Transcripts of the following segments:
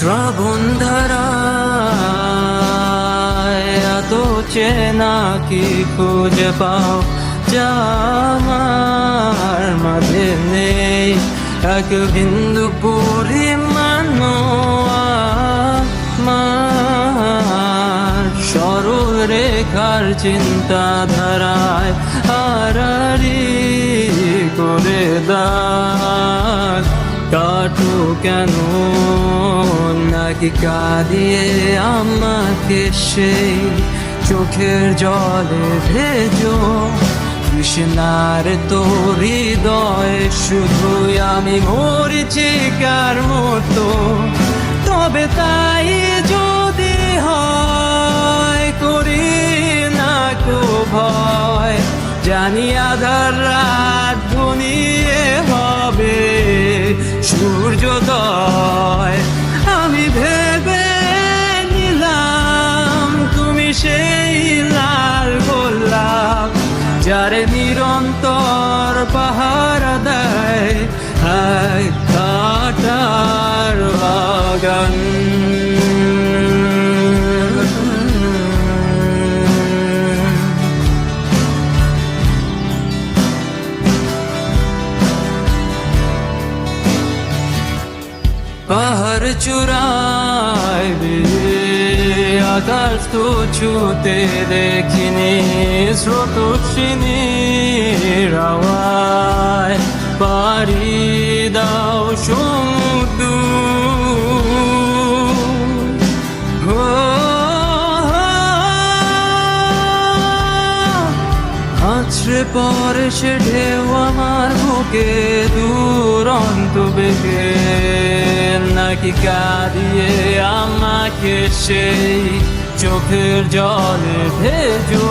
শ্রাবণ ধারায় এত চেনা কি খুঁজে পাও যা আমার মাঝে নেই, এক বিন্দু পরিমাণও আমার সরল রেখার চিন্তাধারায় আড়াআড়ি করে দাগ কাটো কেন নাকি কাঁদিয়ে আমাকে সেই চোখের জলে ভেজো কৃষ্ণার তোর হৃদয় শুধুই আমি মরিচিকার মতো। তবে তাই যদি হয় করি না কো ভয়, জানি আধার রাত ঘনিয়ে হবে সূর্যোদয়। আমি ভেবে নিলাম তুমি সেই লাল গোলাপ যারে নিরন্তর পাহারা দেয় এক কাঁটার বাগান। পাহাড় চূড়ায় আকাশ তো ছুতে দেখিনি, স্রোতস্বিনীর আওয়াজ পাড়ি দাও সমুদ্র। আছড়ে পরে সে ঢেউ আমার বুকে দুরন্ত বেগে, নাকি কাঁদিয়ে আমাকে সেই চোখের জলে ভেজো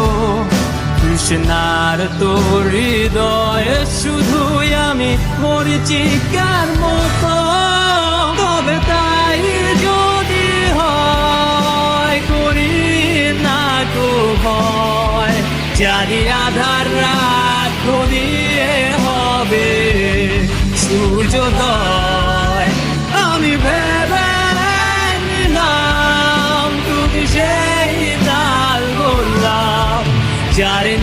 কৃষ্ণার তোর হৃদয়ে শুধুই আমি মরিচিকার মতো। তবে তাই যদি হয় করি না কো ভয়, জানি আধার রাত ঘনিয়ে হবে সূর্যোদয়। আমি ভেবে নিলাম তুমি সেই লাল গোলাপ যারে